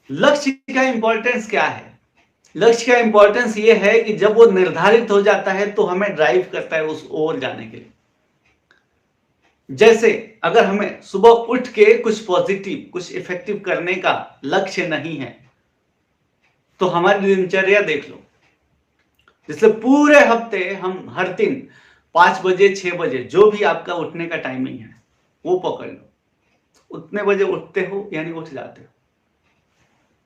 लक्ष्य का इंपॉर्टेंस क्या है? लक्ष्य का इंपॉर्टेंस ये है कि जब वो निर्धारित हो जाता है तो हमें ड्राइव करता है उस ओर जाने के लिए। जैसे अगर हमें सुबह उठ के कुछ पॉजिटिव, कुछ इफेक्टिव करने का लक्ष्य नहीं है, तो हमारी दिनचर्या देख लो। जैसे पूरे हफ्ते हम हर दिन 5 बजे 6 बजे जो भी आपका उठने का टाइमिंग है वो पकड़ लो। उतने बजे उठते हो यानी उठ जाते हो।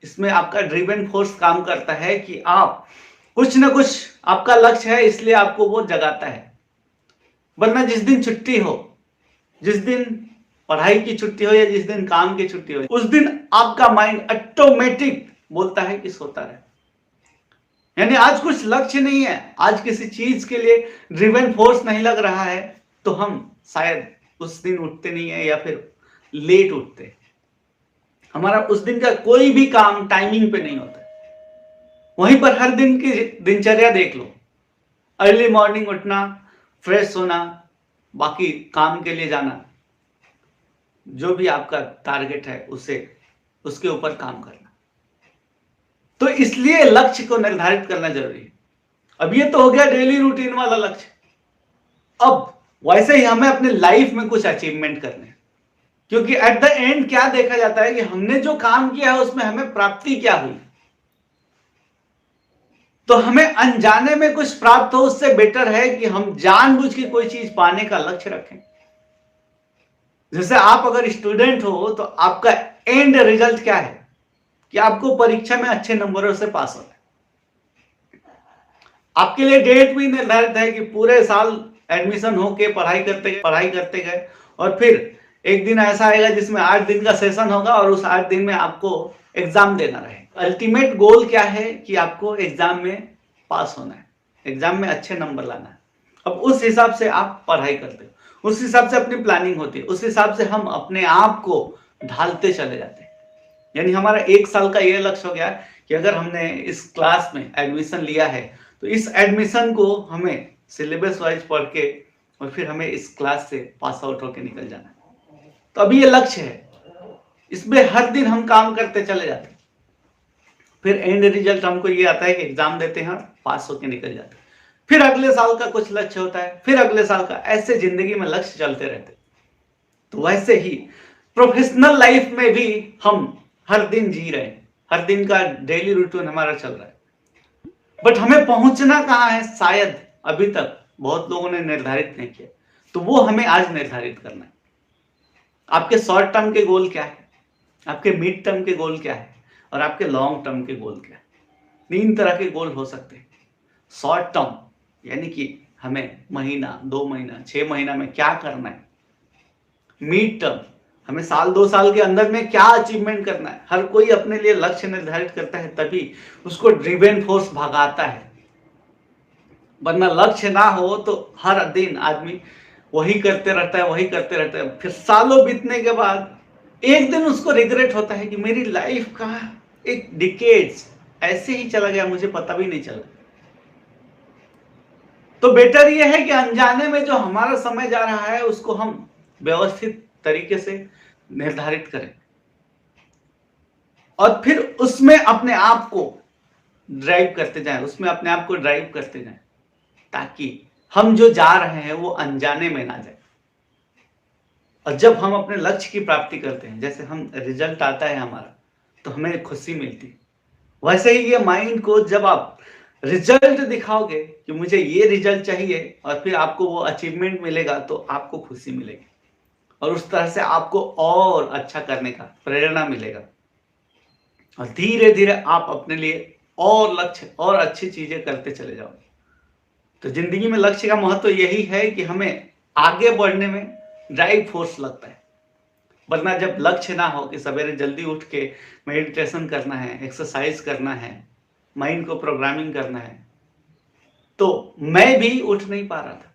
इसमें आपका ड्रिवन फोर्स काम करता है कि आप कुछ ना कुछ, आपका लक्ष्य है इसलिए आपको वो जगाता है। वरना जिस दिन छुट्टी हो, जिस दिन पढ़ाई की छुट्टी हो या जिस दिन काम की छुट्टी हो, उस दिन आपका माइंड ऑटोमेटिक बोलता है कि सोता रहे। यानी आज कुछ लक्ष्य नहीं है, आज किसी चीज के लिए ड्रिवन फोर्स नहीं लग रहा है, तो हम शायद उस दिन उठते नहीं है या फिर लेट उठते। हमारा उस दिन का कोई भी काम टाइमिंग पे नहीं होता। वहीं पर हर दिन की दिनचर्या देख लो। अर्ली मॉर्निंग उठना, फ्रेश होना, बाकी काम के लिए जाना, जो भी आपका टारगेट है उसे उसके ऊपर काम करना। तो इसलिए लक्ष्य को निर्धारित करना जरूरी है। अब ये तो हो गया डेली रूटीन वाला लक्ष्य। अब वैसे ही हमें अपने लाइफ में कुछ अचीवमेंट करने हैं, क्योंकि एट द एंड क्या देखा जाता है कि हमने जो काम किया है उसमें हमें प्राप्ति क्या हुई। तो हमें अनजाने में कुछ प्राप्त हो उससे बेटर है कि हम जानबूझ के कोई चीज पाने का लक्ष्य रखें। जैसे आप अगर स्टूडेंट हो तो आपका एंड रिजल्ट क्या है कि आपको परीक्षा में अच्छे नंबरों से पास होना है। आपके लिए डेट भी निर्धारित है कि पूरे साल एडमिशन होके पढ़ाई करते गए और फिर एक दिन ऐसा आएगा जिसमें 8 दिन का सेशन होगा और उस 8 दिन में आपको एग्जाम देना रहे। अल्टीमेट गोल क्या है कि आपको एग्जाम में पास होना है, एग्जाम में अच्छे नंबर लाना है। अब उस हिसाब से आप पढ़ाई करते हो, उस हिसाब से अपनी प्लानिंग होती है, उस हिसाब से हम अपने आप को ढालते चले जाते हैं। यानी हमारा 1 साल का ये लक्ष्य हो गया कि अगर हमने इस क्लास में एडमिशन लिया है तो इस एडमिशन को हमें सिलेबस वाइज पढ़ के और फिर हमें इस क्लास से पास आउट होकर निकल जाना है। तो अभी ये लक्ष्य है, इसमें हर दिन हम काम करते चले जाते हैं। फिर एंड रिजल्ट हमको ये आता है कि एग्जाम देते हैं, पास होकर निकल जाते हैं। फिर अगले साल का कुछ लक्ष्य होता है, फिर अगले साल का, ऐसे जिंदगी में लक्ष्य चलते रहते। तो वैसे ही प्रोफेशनल लाइफ में भी हम हर दिन जी रहे हैं, हर दिन का डेली रूटीन हमारा चल रहा है, बट हमें पहुंचना कहां है शायद अभी तक बहुत लोगों ने निर्धारित नहीं किया। तो वो हमें आज निर्धारित करना है। आपके शॉर्ट टर्म के गोल क्या है, आपके मिड टर्म के गोल क्या है और आपके लॉन्ग टर्म के गोल क्या है। 3 तरह के गोल हो सकते हैं। शॉर्ट टर्म यानी कि हमें महीना 2 महीना 6 महीना में क्या करना है। मिड टर्म हमें साल 2 साल के अंदर में क्या अचीवमेंट करना है। हर कोई अपने लिए लक्ष्य निर्धारित करता है तभी उसको ड्रिवन फोर्स भगाता है, वरना लक्ष्य ना हो तो हर दिन आदमी वही करते रहता है, वही करते रहता है। फिर सालों बीतने के बाद एक दिन उसको रिग्रेट होता है कि मेरी लाइफ का एक डिकेड्स ऐसे ही चला गया, मुझे पता भी नहीं चला। तो बेटर ये है कि अनजाने में जो हमारा समय जा रहा है उसको हम व्यवस्थित तरीके से निर्धारित करें और फिर उसमें अपने आप को ड्राइव करते जाएं, उसमें अपने आप को ड्राइव करते जाएं, ताकि हम जो जा रहे हैं वो अनजाने में ना जाए। और जब हम अपने लक्ष्य की प्राप्ति करते हैं, जैसे हम रिजल्ट आता है हमारा, तो हमें खुशी मिलती है। वैसे ही ये माइंड को जब आप रिजल्ट दिखाओगे कि मुझे ये रिजल्ट चाहिए और फिर आपको वो अचीवमेंट मिलेगा तो आपको खुशी मिलेगी और उस तरह से आपको और अच्छा करने का प्रेरणा मिलेगा और धीरे धीरे आप अपने लिए और लक्ष्य और अच्छी चीजें करते चले जाओगे। तो जिंदगी में लक्ष्य का महत्व यही है कि हमें आगे बढ़ने में ड्राइव फोर्स लगता है। वरना जब लक्ष्य ना हो कि सवेरे जल्दी उठ के मेडिटेशन करना है, एक्सरसाइज करना है, माइंड को प्रोग्रामिंग करना है, तो मैं भी उठ नहीं पा रहा था।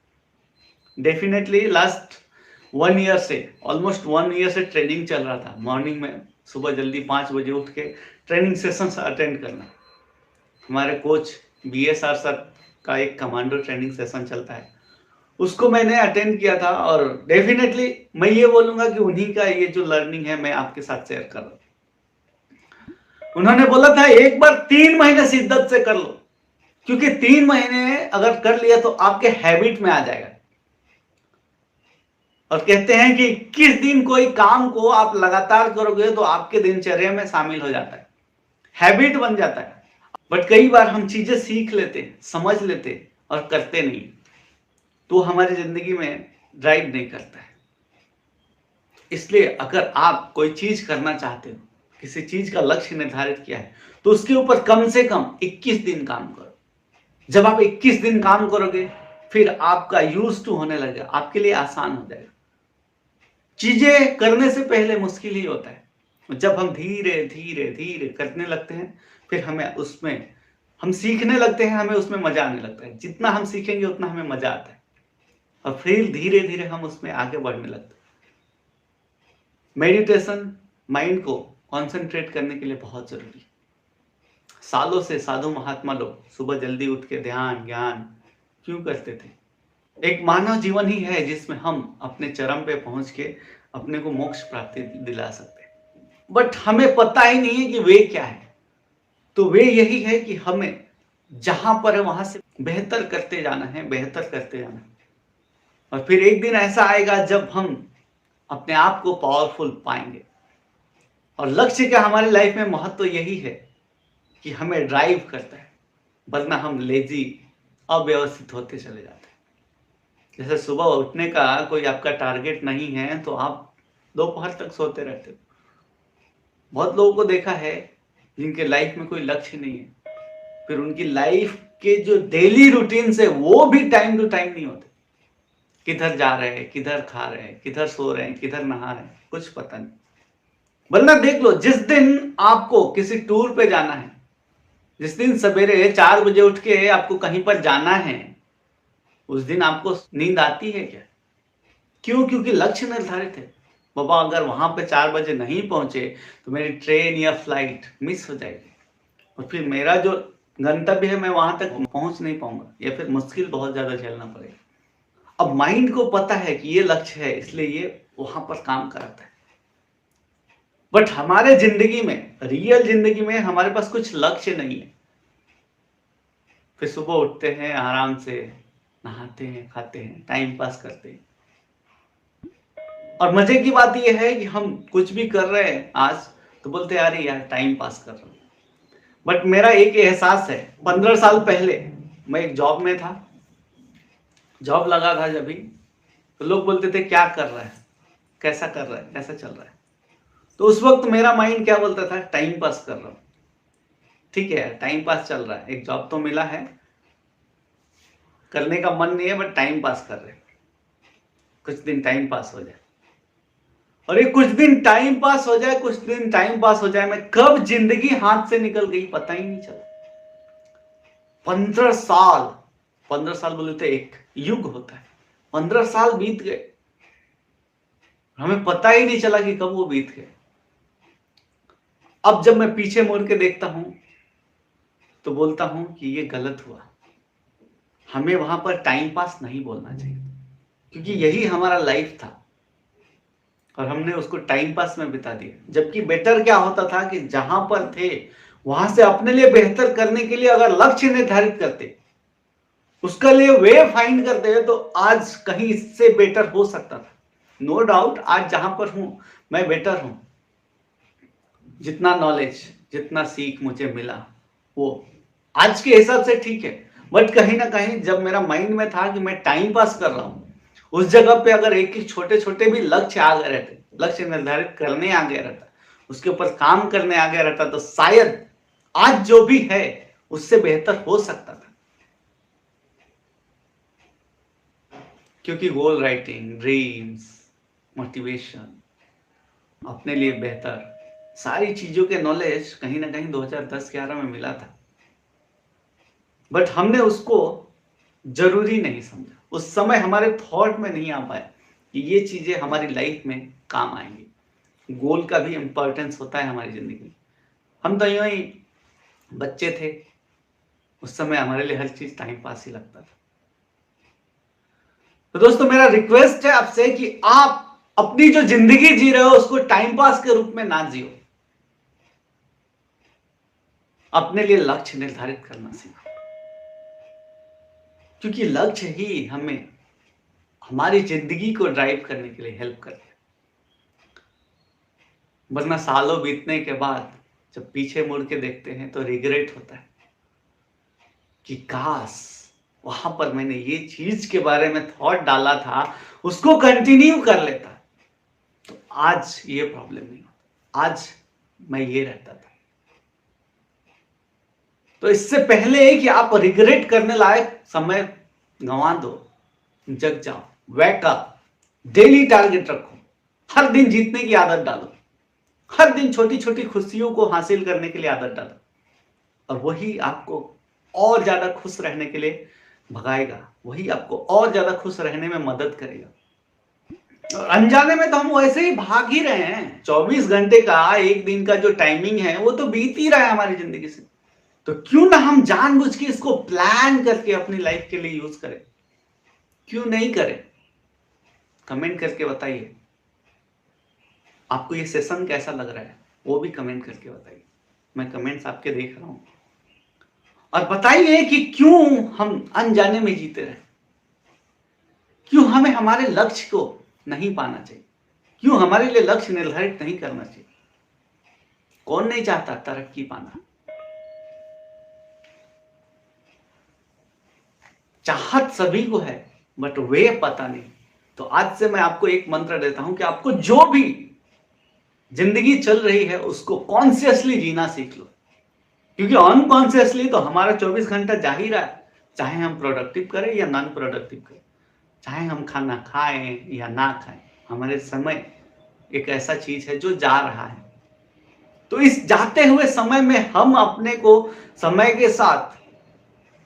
डेफिनेटली लास्ट 1 ईयर से, ऑलमोस्ट 1 ईयर से ट्रेनिंग चल रहा था। मॉर्निंग में सुबह जल्दी 5 बजे उठ के ट्रेनिंग सेशंस अटेंड करना। हमारे कोच BSR सर का एक कमांडो ट्रेनिंग सेशन चलता है, उसको मैंने अटेंड किया था और डेफिनेटली मैं ये बोलूंगा कि उन्हीं का ये जो लर्निंग है मैं आपके साथ शेयर कर रहा हूँ। उन्होंने बोला था एक बार 3 महीने शिद्दत से कर लो, क्योंकि 3 महीने अगर कर लिया तो आपके हैबिट में आ जाएगा। और कहते हैं कि 21 दिन कोई काम को आप लगातार करोगे तो आपके दिनचर्या में शामिल हो जाता है, हैबिट बन जाता है। बट कई बार हम चीजें सीख लेते, समझ लेते और करते नहीं, तो हमारी जिंदगी में ड्राइव नहीं करता है। इसलिए अगर आप कोई चीज करना चाहते हो, किसी चीज का लक्ष्य निर्धारित किया है, तो उसके ऊपर कम से कम 21 दिन काम करो। जब आप 21 दिन काम करोगे फिर आपका यूज टू होने लगेगा, आपके लिए आसान हो जाएगा। चीजें करने से पहले मुश्किल ही होता है, जब हम धीरे धीरे धीरे करने लगते हैं फिर हम सीखने लगते हैं, हमें उसमें मजा आने लगता है। जितना हम सीखेंगे उतना हमें मजा आता है और फिर धीरे धीरे हम उसमें आगे बढ़ने लगते हैं। मेडिटेशन माइंड को कंसंट्रेट करने के लिए बहुत जरूरी है। सालों से साधु महात्मा लोग सुबह जल्दी उठ के ध्यान ज्ञान क्यों करते थे? एक मानव जीवन ही है जिसमें हम अपने चरम पे पहुंच के अपने को मोक्ष प्राप्ति दिला सकते हैं, बट हमें पता ही नहीं है कि वे क्या है। तो वे यही है कि हमें जहां पर है वहां से बेहतर करते जाना है, बेहतर करते जाना है। और फिर एक दिन ऐसा आएगा जब हम अपने आप को पावरफुल पाएंगे। और लक्ष्य का हमारी लाइफ में महत्व यही है कि हमें ड्राइव करता है, वरना हम लेजी अव्यवस्थित होते चले जाते हैं। जैसे सुबह उठने का कोई आपका टारगेट नहीं है तो आप दोपहर तक सोते रहते हो। बहुत लोगों को देखा है जिनके लाइफ में कोई लक्ष्य नहीं है, फिर उनकी लाइफ के जो डेली रूटीन है वो भी टाइम टू टाइम नहीं होते। किधर जा रहे हैं, किधर खा रहे हैं, किधर सो रहे हैं, किधर नहा रहे हैं, कुछ पता नहीं। वरना देख लो, जिस दिन आपको किसी टूर पे जाना है, जिस दिन सवेरे 4 बजे उठ के आपको कहीं पर जाना है, उस दिन आपको नींद आती है क्या? क्यों? क्योंकि लक्ष्य निर्धारित है। बाबा अगर वहां पे 4 बजे नहीं पहुंचे तो मेरी ट्रेन या फ्लाइट मिस हो जाएगी और फिर मेरा जो गंतव्य है मैं वहां तक पहुंच नहीं पाऊंगा या फिर मुश्किल बहुत ज्यादा झेलना पड़ेगा। अब माइंड को पता है कि ये लक्ष्य है, इसलिए ये वहां पर काम कराता है। बट हमारे जिंदगी में, रियल जिंदगी में हमारे पास कुछ लक्ष्य नहीं है। फिर सुबह उठते हैं, आराम से नहाते हैं, खाते हैं, टाइम पास करते हैं। और मजे की बात यह है कि हम कुछ भी कर रहे हैं आज तो बोलते हैं अरे यार टाइम पास कर रहा हूं। बट मेरा एक एहसास है, 15 साल पहले मैं एक जॉब में था, जॉब लगा था जब भी, तो लोग बोलते थे क्या कर रहा है, कैसा कर रहा है, कैसा चल रहा है। तो उस वक्त मेरा माइंड क्या बोलता था, टाइम पास कर रहा हूं। ठीक है, टाइम पास चल रहा है, एक जॉब तो मिला है, करने का मन नहीं है बट टाइम पास कर रहे हैं, कुछ दिन टाइम पास हो जाए। और ये कुछ दिन टाइम पास हो जाए, कुछ दिन टाइम पास हो जाए, मैं कब जिंदगी हाथ से निकल गई पता ही नहीं चला। 15 साल बोले तो एक युग होता है, 15 साल बीत गए, हमें पता ही नहीं चला कि कब वो बीत गए। अब जब मैं पीछे मुड़ के देखता हूं तो बोलता हूं कि ये गलत हुआ, हमें वहां पर टाइम पास नहीं बोलना चाहिए, क्योंकि यही हमारा लाइफ था और हमने उसको टाइम पास में बिता दिया। जबकि बेटर क्या होता था कि जहां पर थे वहां से अपने लिए बेहतर करने के लिए अगर लक्ष्य निर्धारित करते, उसका लिए वे फाइंड करते, तो आज कहीं इससे बेटर हो सकता था। नो डाउट आज जहां पर हूं मैं बेटर हूं, जितना नॉलेज, जितना सीख मुझे मिला वो आज के हिसाब से ठीक है। बट कहीं ना कहीं जब मेरा माइंड में था कि मैं टाइम पास कर रहा हूं, उस जगह पे अगर एक एक छोटे छोटे भी लक्ष्य आ गए रहते, लक्ष्य निर्धारित करने आ गया रहता, उसके ऊपर काम करने आ गया रहता, तो शायद आज जो भी है उससे बेहतर हो सकता था। क्योंकि गोल राइटिंग, ड्रीम्स, मोटिवेशन, अपने लिए बेहतर, सारी चीजों के नॉलेज कहीं ना कहीं 2010-11 में मिला था। बट हमने उसको जरूरी नहीं समझा, उस समय हमारे थॉट में नहीं आ पाया कि ये चीजें हमारी लाइफ में काम आएंगी। गोल का भी इंपॉर्टेंस होता है हमारी जिंदगी में। हम तो यूं ही बच्चे थे, उस समय हमारे लिए हर चीज टाइम पास ही लगता था। तो दोस्तों मेरा रिक्वेस्ट है आपसे कि आप अपनी जो जिंदगी जी रहे हो उसको टाइम पास के रूप में ना जियो। अपने लिए लक्ष्य निर्धारित करना सीखो, क्योंकि लक्ष्य ही हमें हमारी जिंदगी को ड्राइव करने के लिए हेल्प करते हैं। वरना सालों बीतने के बाद जब पीछे मुड़ के देखते हैं तो रिग्रेट होता है कि काश वहां पर मैंने ये चीज के बारे में थॉट डाला था, उसको कंटिन्यू कर लेता तो आज ये प्रॉब्लम नहीं होता, आज मैं ये रहता था। तो इससे पहले कि आप रिग्रेट करने लायक समय गंवा दो, जग जाओ, वेक अप, डेली टारगेट रखो, हर दिन जीतने की आदत डालो, हर दिन छोटी छोटी खुशियों को हासिल करने के लिए आदत डालो, और वही आपको और ज्यादा खुश रहने के लिए भगाएगा, वही आपको और ज्यादा खुश रहने में मदद करेगा। और अनजाने में तो हम वैसे ही भाग ही रहे हैं। 24 घंटे का एक दिन का जो टाइमिंग है वो तो बीत ही रहा है हमारी जिंदगी से। तो क्यों ना हम जानबूझ के इसको प्लान करके अपनी लाइफ के लिए यूज करें, क्यों नहीं करें? कमेंट करके बताइए आपको ये सेशन कैसा लग रहा है, वो भी कमेंट करके बताइए। मैं कमेंट्स आपके देख रहा हूं। और बताइए कि क्यों हम अनजाने में जीते रहे, क्यों हमें हमारे लक्ष्य को नहीं पाना चाहिए, क्यों हमारे लिए लक्ष्य निर्धारित नहीं करना चाहिए। कौन नहीं चाहता तरक्की पाना? चाहत सभी को है, बट वे पता नहीं। तो आज से मैं आपको एक मंत्र देता हूं कि आपको जो भी जिंदगी चल रही है उसको कॉन्शियसली जीना सीख लो, क्योंकि अनकॉन्शियसली तो हमारा 24 घंटा जा ही रहा है, चाहे हम प्रोडक्टिव करें या नॉन प्रोडक्टिव करें, चाहे हम खाना खाएं या ना खाएं, हमारे समय एक ऐसा चीज है जो जा रहा है। तो इस जाते हुए समय में हम अपने को समय के साथ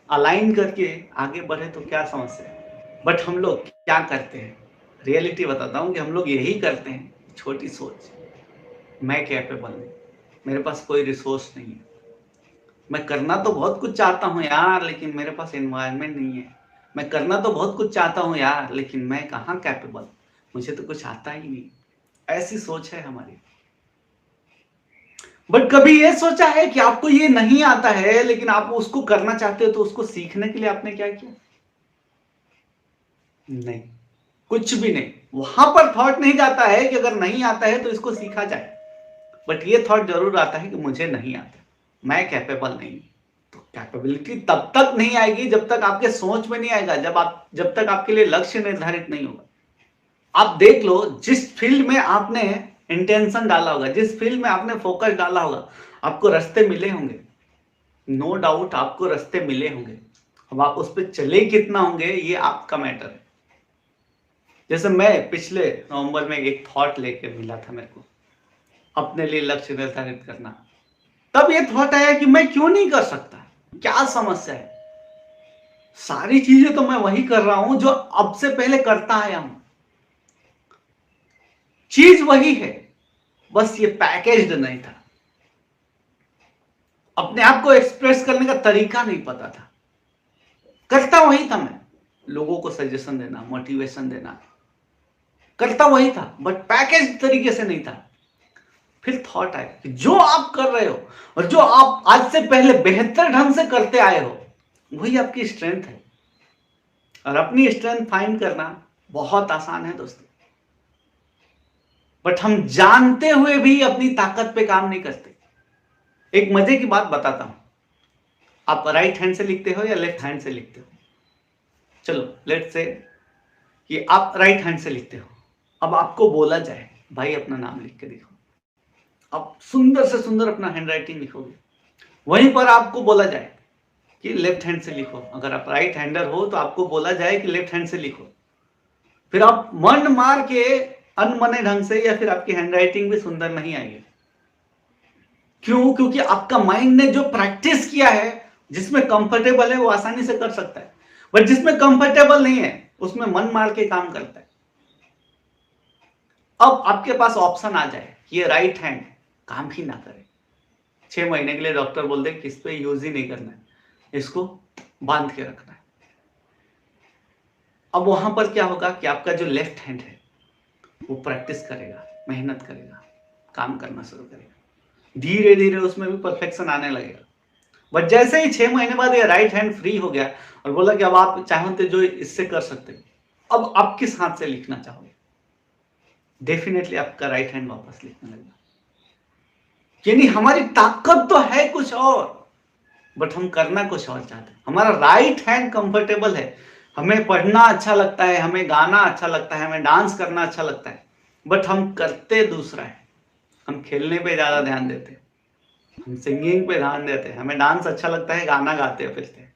अलाइन करके आगे बढ़े तो क्या समस्या है। बट हम लोग क्या करते हैं, रियलिटी बताता हूं कि हम लोग यही करते हैं, छोटी सोच, मैं कैपेबल नहीं, मेरे पास कोई रिसोर्स नहीं है, मैं करना तो बहुत कुछ चाहता हूं यार लेकिन मेरे पास एनवायरनमेंट नहीं है, मैं करना तो बहुत कुछ चाहता हूं यार लेकिन मैं कहाँ कैपेबल, मुझे तो कुछ आता ही नहीं। ऐसी सोच है हमारी। बट कभी ये सोचा है कि आपको ये नहीं आता है लेकिन आप उसको करना चाहते हो, तो उसको सीखने के लिए आपने क्या किया? नहीं, कुछ भी नहीं। वहां पर थॉट नहीं जाता है कि अगर नहीं आता है तो इसको सीखा जाए, बट ये थॉट जरूर आता है कि मुझे नहीं आता, मैं कैपेबल नहीं। तो कैपेबिलिटी तब तक नहीं आएगी जब तक आपके सोच में नहीं आएगा, जब तक आपके लिए लक्ष्य निर्धारित नहीं होगा। आप देख लो, जिस फील्ड में आपने इंटेंशन डाला होगा, जिस फील्ड में आपने फोकस डाला होगा, आपको रास्ते मिले होंगे, नो डाउट आपको रास्ते मिले होंगे। अब आप उस पर चले कितना होंगे ये आपका मैटर है। जैसे मैं पिछले नवंबर में एक थॉट लेके मिला था मेरे को, अपने लिए लक्ष्य निर्धारित करना। तब ये थॉट आया कि मैं क्यों नहीं कर सकता, क्या समस्या है, सारी चीजें तो मैं वही कर रहा हूं जो अब से पहले करता आया हूं, चीज वही है, बस ये पैकेज्ड नहीं था, अपने आप को एक्सप्रेस करने का तरीका नहीं पता था। करता वही था मैं, लोगों को सजेशन देना, मोटिवेशन देना, करता वही था, बट पैकेज तरीके से नहीं था। फिर थॉट आया कि जो आप कर रहे हो और जो आप आज से पहले बेहतर ढंग से करते आए हो वही आपकी स्ट्रेंथ है। और अपनी स्ट्रेंथ फाइंड करना बहुत आसान है दोस्तों, बट हम जानते हुए भी अपनी ताकत पे काम नहीं करते। एक मजे की बात बताता हूं, आप राइट हैंड से लिखते हो या लेफ्ट हैंड से लिखते हो? चलो लेट्स से कि आप राइट हैंड से लिखते हो। अब आपको बोला जाए भाई अपना नाम लिख के दिखाओ, आप सुंदर से सुंदर अपना हैंडराइटिंग लिखोगे। वहीं पर आपको बोला जाए कि लेफ्ट हैंड से लिखो, अगर आप राइट हैंडर हो तो आपको बोला जाए कि लेफ्ट हैंड से लिखो, फिर आप मन मार के अनमने ढंग से या फिर आपकी हैंडराइटिंग भी सुंदर नहीं आएगी। क्यों? क्योंकि आपका माइंड ने जो प्रैक्टिस किया है, जिसमें कंफर्टेबल है वो आसानी से कर सकता है, बट जिसमें कंफर्टेबल नहीं है उसमें मन मार के काम करता है। अब आपके पास ऑप्शन आ जाए कि ये राइट हैंड काम ही ना करे, 6 महीने के लिए डॉक्टर बोल दे कि इस पे यूज ही नहीं करना है, इसको बांध के रखना है। अब वहां पर क्या होगा कि आपका जो लेफ्ट हैंड है वो प्रैक्टिस करेगा, मेहनत करेगा, काम करना शुरू करेगा, धीरे धीरे उसमें भी परफेक्शन आने लगेगा। बट जैसे ही 6 महीने बाद ये राइट हैंड फ्री हो गया और बोला कि अब आप चाहो तो जो इससे कर सकते हो, अब आप किस हाथ से लिखना चाहोगे? डेफिनेटली आपका राइट हैंड वापस लिखने लगेगा। यानी हमारी ताकत तो है कुछ और, बट हम करना कुछ और चाहते हैं। हमारा राइट हैंड कंफर्टेबल है, हमें पढ़ना अच्छा लगता है, हमें गाना अच्छा लगता है, हमें डांस करना अच्छा लगता है, बट हम करते दूसरा है। हम खेलने पे ज्यादा ध्यान देते हैं, हम सिंगिंग पे ध्यान देते हैं, हमें डांस अच्छा लगता है, गाना गाते फिरते हैं।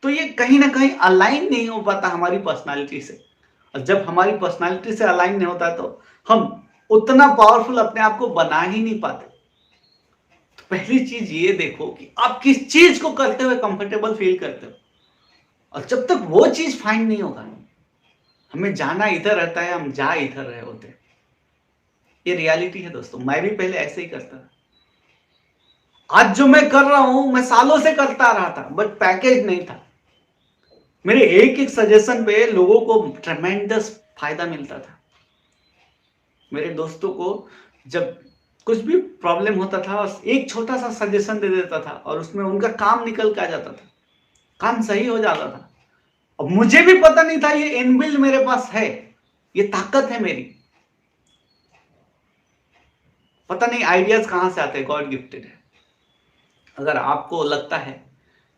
तो ये कहीं ना कहीं अलाइन नहीं हो पाता हमारी पर्सनालिटी से, और जब हमारी पर्सनालिटी से अलाइन नहीं होता तो हम उतना पावरफुल अपने आप को बना ही नहीं पाते। तो पहली चीज ये देखो कि आप किस चीज को करते हुए कंफर्टेबल फील करते हो, और जब तक वो चीज फाइंड नहीं होगा, हमें जाना इधर रहता है, हम जा इधर रहे होते हैं। ये रियलिटी है दोस्तों, मैं भी पहले ऐसे ही करता था। आज जो मैं कर रहा हूं मैं सालों से करता रहा था, बट पैकेज नहीं था। मेरे एक एक सजेशन पे लोगों को ट्रेमेंडस फायदा मिलता था। मेरे दोस्तों को जब कुछ भी प्रॉब्लम होता था, एक छोटा सा सजेशन दे देता था और उसमें उनका काम निकल के आ जाता था, काम सही हो जाता था। अब मुझे भी पता नहीं था ये इनबिल्ड मेरे पास है, ये ताकत है मेरी। पता नहीं आइडियाज कहां से आते हैं, गॉड गिफ्टेड है। अगर आपको लगता है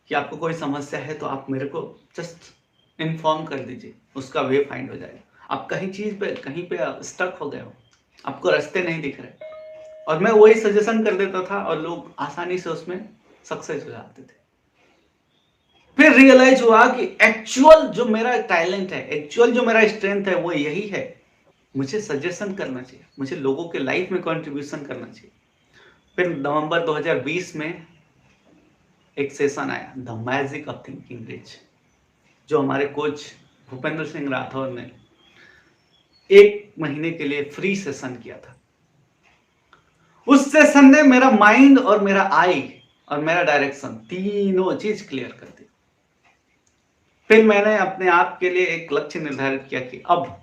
कि आपको कोई समस्या है तो आप मेरे को जस्ट इन्फॉर्म कर दीजिए, उसका वे फाइंड हो जाएगा। आप कहीं पे स्टक हो गए हो, आपको रास्ते नहीं दिख रहे, और मैं वही सजेशन कर देता था और लोग आसानी से उसमें सक्सेस हो जाते थे। फिर रियलाइज हुआ कि एक्चुअल जो मेरा टैलेंट है, एक्चुअल जो मेरा स्ट्रेंथ है वो यही है, मुझे सजेशन करना चाहिए, मुझे लोगों के लाइफ में कंट्रीब्यूशन करना चाहिए। फिर नवंबर 2020 में एक सेशन आया, the magic of thinking rich, जो हमारे कोच भूपेंद्र सिंह राठौर ने 1 महीने के लिए फ्री सेशन किया था। उस सेशन ने मेरा माइंड और मेरा आई और मेरा डायरेक्शन तीनों चीज क्लियर कर दी। फिर मैंने अपने आप के लिए एक लक्ष्य निर्धारित किया कि अब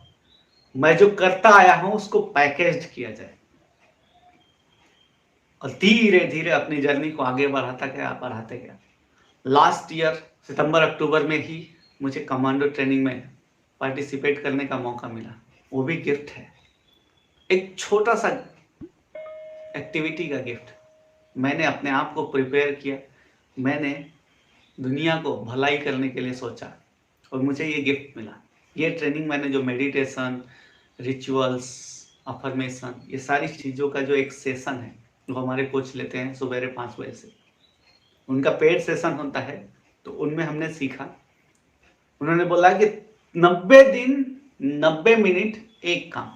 मैं जो करता आया हूं उसको पैकेज किया जाए, और धीरे धीरे अपनी जर्नी को आगे बढ़ाते गया। लास्ट ईयर सितंबर अक्टूबर में ही मुझे कमांडो ट्रेनिंग में पार्टिसिपेट करने का मौका मिला। वो भी गिफ्ट है, एक छोटा सा एक्टिविटी का गिफ्ट। मैंने अपने आप को प्रिपेयर किया, मैंने दुनिया को भलाई करने के लिए सोचा, और मुझे ये गिफ्ट मिला। ये ट्रेनिंग मैंने जो मेडिटेशन, रिचुअल्स, अफर्मेशन, ये सारी चीज़ों का जो एक सेशन है जो हमारे कोच लेते हैं सुबह 5 बजे से, उनका पेड सेशन होता है, तो उनमें हमने सीखा। उन्होंने बोला कि 90 दिन 90 मिनट एक काम,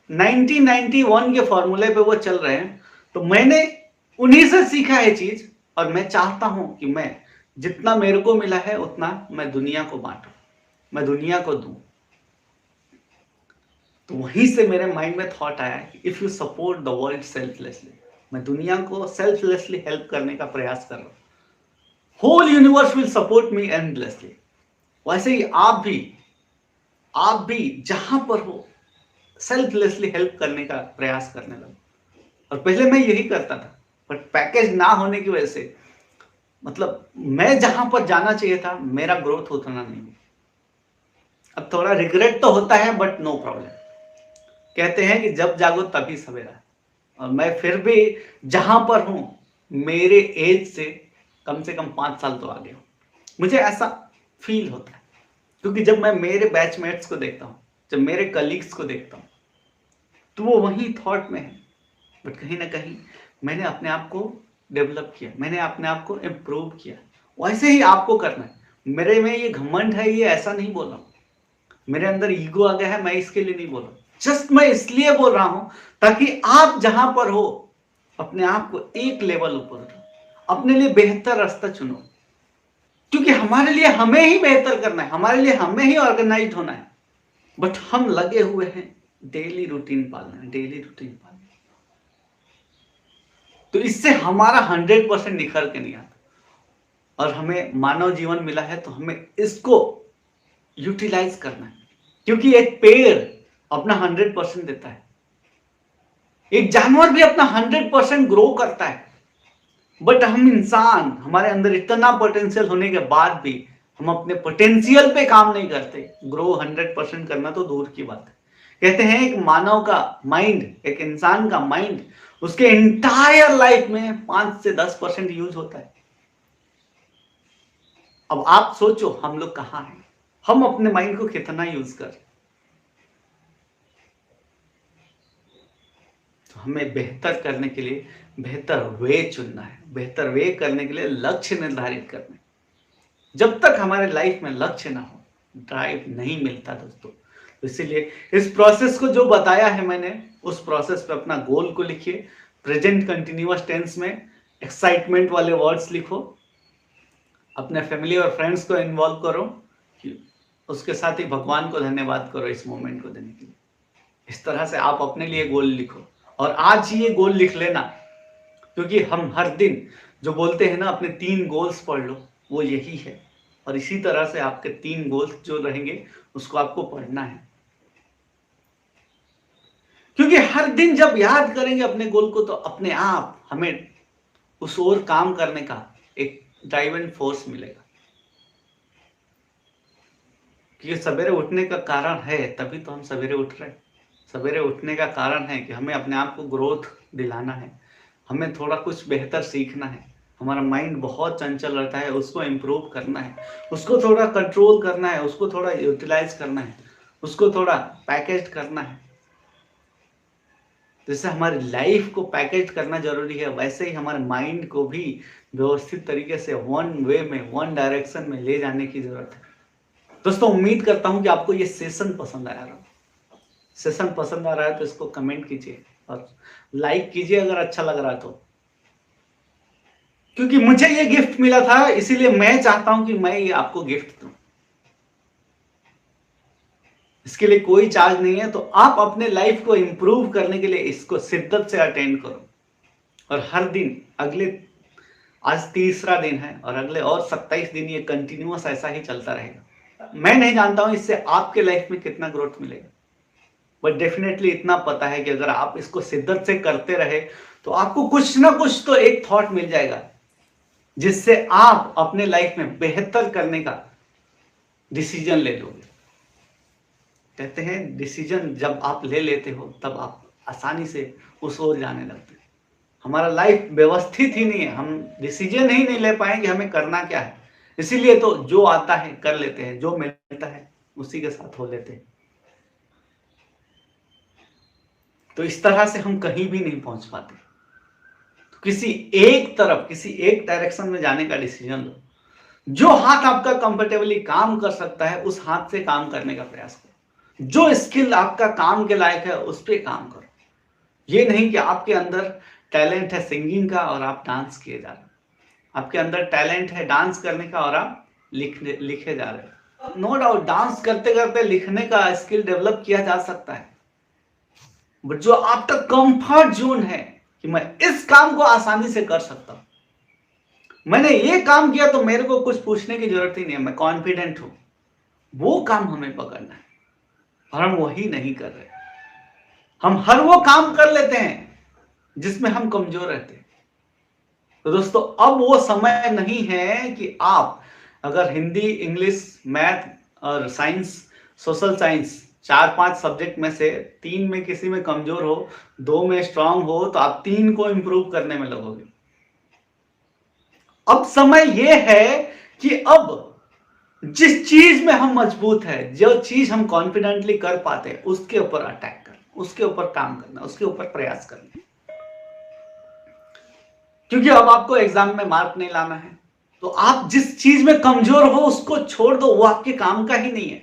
1991 के फॉर्मूले पे वो चल रहे हैं। तो मैंने उन्हीं से सीखा है चीज, और मैं चाहता हूं कि मैं जितना मेरे को मिला है उतना मैं दुनिया को बांटूं, मैं दुनिया को दूं। तो वहीं से मेरे माइंड में थॉट आया कि if you support the world selflessly, मैं दुनिया को सेल्फलेसली हेल्प करने का प्रयास कर रहा हूं, whole universe will support me endlessly. वैसे ही आप भी जहां पर हो सेल्फलेसली हेल्प करने का प्रयास करने लगा। और पहले मैं यही करता था, बट पैकेज ना होने की वजह से, मतलब मैं जहां पर जाना चाहिए था मेरा ग्रोथ उतना नहीं। अब थोड़ा रिग्रेट तो होता है, बट नो प्रॉब्लम। कहते हैं कि जब जागो तभी सवेरा, और मैं फिर भी जहां पर हूं मेरे एज से कम 5 साल तो आगे हूं, मुझे ऐसा फील होता है। क्योंकि जब मैं मेरे बैचमेट्स को देखता हूं, जब मेरे कलीग्स को देखता हूं, तो वो वही थॉट में है, बट कहीं ना कहीं मैंने अपने आप को डेवलप किया, मैंने अपने आप को इम्प्रूव किया। वैसे ही आपको करना है। मेरे में ये घमंड है, ये ऐसा नहीं बोल रहा हूं, मेरे अंदर ईगो आ गया है, मैं इसके लिए नहीं बोल रहा, जस्ट मैं इसलिए बोल रहा हूं ताकि आप जहां पर हो अपने आप को एक लेवल ऊपर उठाओ, अपने लिए बेहतर रास्ता चुनो। क्योंकि हमारे लिए हमें ही बेहतर करना है, हमारे लिए हमें ही ऑर्गेनाइज होना है, बट हम लगे हुए हैं डेली रूटीन पालना, डेली रूटीन पालना। तो इससे हमारा 100% निखर के नहीं आता, और हमें मानव जीवन मिला है तो हमें इसको यूटिलाइज करना है। क्योंकि एक पेड़ अपना 100% देता है, एक जानवर भी अपना 100% ग्रो करता है, बट हम इंसान, हमारे अंदर इतना पोटेंशियल होने के बाद भी हम अपने पोटेंशियल पे काम नहीं करते। ग्रो 100% करना तो दूर की बात है। कहते हैं एक मानव का माइंड, एक इंसान का माइंड उसके इंटायर लाइफ में 5 से 10% यूज होता है। अब आप सोचो हम लोग कहां हैं, हम अपने माइंड को कितना यूज कर रहे हैं। तो हमें बेहतर करने के लिए बेहतर वे चुनना है, बेहतर वे करने के लिए लक्ष्य निर्धारित करना है। जब तक हमारे लाइफ में लक्ष्य ना हो, ड्राइव नहीं मिलता दोस्तों। तो इसीलिए इस प्रोसेस को जो बताया है मैंने, उस प्रोसेस पे अपना गोल को लिखिए। प्रेजेंट कंटिन्यूअस टेंस में एक्साइटमेंट वाले वर्ड्स लिखो, अपने फैमिली और फ्रेंड्स को इन्वॉल्व करो, उसके साथ ही भगवान को धन्यवाद करो इस मोमेंट को देने के लिए। इस तरह से आप अपने लिए गोल लिखो और आज ही ये गोल लिख लेना, क्योंकि हम हर दिन जो बोलते हैं ना अपने 3 गोल्स पढ़ लो, वो यही है। और इसी तरह से आपके 3 गोल्स जो रहेंगे उसको आपको पढ़ना है, क्योंकि हर दिन जब याद करेंगे अपने गोल को तो अपने आप हमें उस ओर काम करने का एक ड्राइविंग फोर्स मिलेगा। क्योंकि सवेरे उठने का कारण है, तभी तो हम सवेरे उठ रहे हैं। सवेरे उठने का कारण है कि हमें अपने आप को ग्रोथ दिलाना है, हमें थोड़ा कुछ बेहतर सीखना है। हमारा माइंड बहुत चंचल रहता है, उसको इम्प्रूव करना है, उसको थोड़ा कंट्रोल करना है, उसको थोड़ा यूटिलाइज करना है, उसको थोड़ा पैकेज करना है। जैसे हमारी लाइफ को पैकेज करना जरूरी है, वैसे ही हमारे माइंड को भी व्यवस्थित तरीके से वन वे में, वन डायरेक्शन में ले जाने की जरूरत है। दोस्तों उम्मीद करता हूं कि आपको ये सेशन पसंद आया रहा। सेशन पसंद आ रहा है तो इसको कमेंट कीजिए और लाइक कीजिए अगर अच्छा लग रहा है तो, क्योंकि मुझे ये गिफ्ट मिला था, इसीलिए मैं चाहता हूं कि मैं ये आपको गिफ्ट दूं। इसके लिए कोई चार्ज नहीं है, तो आप अपने लाइफ को इंप्रूव करने के लिए इसको शिद्दत से अटेंड करो। और हर दिन, अगले, आज 3रा दिन है और अगले और 27 दिन ये कंटिन्यूअस ऐसा ही चलता रहेगा। मैं नहीं जानता हूं इससे आपके लाइफ में कितना ग्रोथ मिलेगा, बट डेफिनेटली इतना पता है कि अगर आप इसको शिद्दत से करते रहे तो आपको कुछ ना कुछ तो एक थॉट मिल जाएगा, जिससे आप अपने लाइफ में बेहतर करने का डिसीजन ले लोगे। कहते हैं डिसीजन जब आप ले लेते हो तब आप आसानी से उस ओर जाने लगते हैं। हमारा लाइफ व्यवस्थित ही नहीं है, हम डिसीजन ही नहीं ले पाएंगे हमें करना क्या है। इसीलिए तो जो आता है कर लेते हैं, जो मिलता है उसी के साथ हो लेते हैं। तो इस तरह से हम कहीं भी नहीं पहुंच पाते। तो किसी एक तरफ, किसी एक डायरेक्शन में जाने का डिसीजन लो। जो हाथ आपका कंफर्टेबली काम कर सकता है उस हाथ से काम करने का प्रयास करो। जो स्किल आपका काम के लायक है उस पर काम करो। ये नहीं कि आपके अंदर टैलेंट है सिंगिंग का और आप डांस किए जा रहे हैं, आपके अंदर टैलेंट है डांस करने का और आप लिखे जा रहे हैं। नो डाउट डांस करते करते लिखने का स्किल डेवलप किया जा सकता है, बट जो आपका कंफर्ट जोन है कि मैं इस काम को आसानी से कर सकता हूं, मैंने ये काम किया तो मेरे को कुछ पूछने की जरूरत ही नहीं है, मैं कॉन्फिडेंट हूं, वो काम हमें पकड़ना है। और हम वही नहीं कर रहे। हम हर वो काम कर लेते हैं जिसमें हम कमजोर रहते हैं। तो दोस्तों अब वो समय नहीं है कि आप अगर हिंदी, इंग्लिश, मैथ और साइंस, सोशल साइंस 4-5 सब्जेक्ट में से 3 में किसी में कमजोर हो, 2 में स्ट्रांग हो, तो आप 3 को इंप्रूव करने में लगोगे। अब समय यह है कि अब जिस चीज में हम मजबूत है, जो चीज हम कॉन्फिडेंटली कर पाते हैं, उसके ऊपर अटैक करना, उसके ऊपर काम करना, उसके ऊपर प्रयास करना। क्योंकि अब आपको एग्जाम में मार्क नहीं लाना है, तो आप जिस चीज में कमजोर हो उसको छोड़ दो, वो आपके काम का ही नहीं है।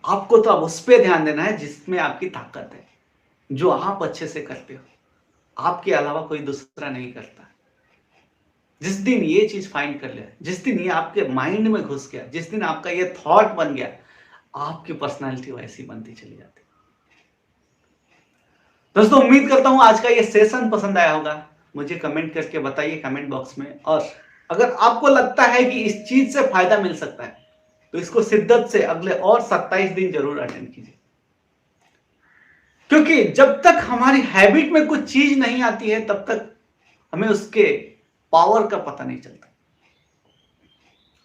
आपको तो अब उस पर ध्यान देना है जिसमें आपकी ताकत है, जो आप अच्छे से करते हो, आपके अलावा कोई दूसरा नहीं करता। जिस दिन ये चीज फाइंड कर लिया, जिस दिन ये आपके माइंड में घुस गया, जिस दिन आपका ये थॉट बन गया, आपकी पर्सनालिटी वैसी बनती चली जाती। दोस्तों उम्मीद करता हूं आज का ये सेशन पसंद आया होगा। मुझे कमेंट करके बताइए कमेंट बॉक्स में, और अगर आपको लगता है कि इस चीज से फायदा मिल सकता है तो इसको शिद्दत से अगले और 27 दिन जरूर अटेंड कीजिए। क्योंकि जब तक हमारी हैबिट में कुछ चीज नहीं आती है तब तक हमें उसके पावर का पता नहीं चलता।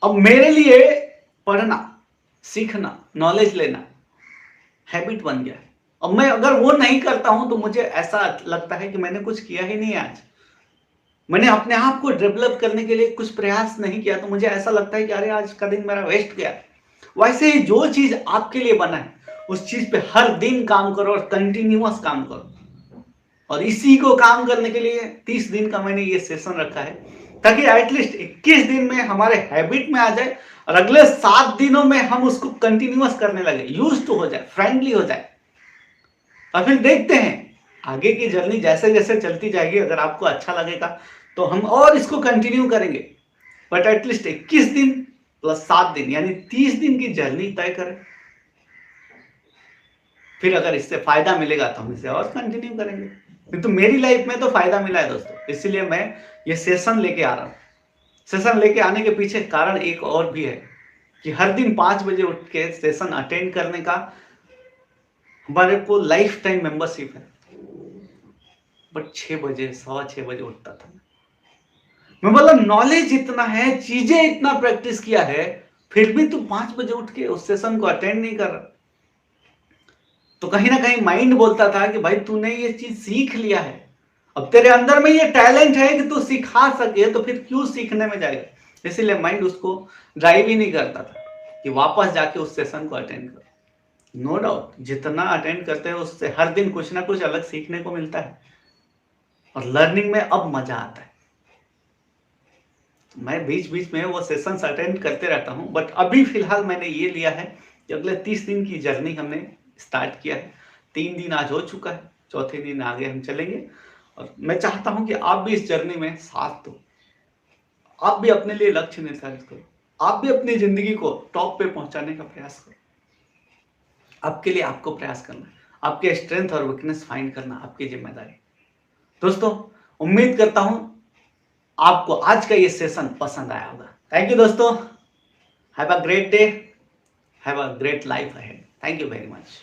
अब मेरे लिए पढ़ना, सीखना, नॉलेज लेना हैबिट बन गया है। अब मैं अगर वो नहीं करता हूं तो मुझे ऐसा लगता है कि मैंने कुछ किया ही नहीं आज। मैंने अपने आप को डेवलप करने के लिए कुछ प्रयास नहीं किया, तो मुझे ऐसा लगता है कि अरे आज का दिन मेरा वेस्ट गया। वैसे ही जो चीज आपके लिए बना है उस चीज पे हर दिन काम करो और कंटिन्यूअस काम करो। और इसी को काम करने के लिए 30 दिन का मैंने ये सेशन रखा है, ताकि एटलीस्ट 21 दिन में हमारे हैबिट में आ जाए और अगले 7 दिनों में हम उसको कंटिन्यूअस करने लगे, यूज टू हो जाए, फ्रेंडली हो जाए। और फिर देखते हैं आगे की जर्नी जैसे जैसे चलती जाएगी, अगर आपको अच्छा लगेगा तो हम और इसको कंटिन्यू करेंगे। बट एटलीस्ट 21 दिन प्लस 7 दिन यानी 30 दिन की जर्नी तय करें। फिर अगर इससे फायदा मिलेगा तो हम इसे और कंटिन्यू करेंगे। तो मेरी लाइफ में तो फायदा मिला है दोस्तों, इसलिए मैं ये सेशन लेके आ रहा हूं। सेशन लेके आने के पीछे कारण एक और भी है कि हर दिन 5 बजे उठ के सेशन अटेंड करने का हमारे को लाइफ टाइम मेंबरशिप है। बट 6 बजे, 6:15 बजे उठता था मैं। बोला नॉलेज इतना है, चीजें इतना प्रैक्टिस किया है, फिर भी तू 5 बजे उठ के उस सेशन को अटेंड नहीं कर रहा। तो कहीं ना कहीं माइंड बोलता था कि भाई तूने ये चीज सीख लिया है, अब तेरे अंदर में ये टैलेंट है कि तू सिखा सके, तो फिर क्यों सीखने में जाएगा। इसीलिए माइंड उसको ड्राइव ही नहीं करता था कि वापस जाके उस सेशन को अटेंड करो। नो डाउट जितना अटेंड करते हैं उससे हर दिन कुछ ना कुछ अलग सीखने को मिलता है और लर्निंग में अब मजा आता है। मैं बीच बीच में वो सेशंस अटेंड करते रहता हूं, बट अभी फिलहाल मैंने ये लिया है कि अगले 30 दिन की जर्नी हमने स्टार्ट किया है। 3 दिन आज हो चुका है, चौथे दिन आगे हम चलेंगे। और मैं चाहता हूं कि आप भी इस जर्नी में साथ दो। आप भी अपने लिए लक्ष्य निर्धारित करो, आप भी अपनी जिंदगी को टॉप पे पहुंचाने का प्रयास करो। आपके लिए आपको प्रयास करना, आपके स्ट्रेंथ और वीकनेस फाइंड करना आपकी जिम्मेदारी। दोस्तों उम्मीद करता हूं आपको आज का ये सेशन पसंद आया होगा। थैंक यू दोस्तों, have a great day, have a great life ahead. Thank you very much.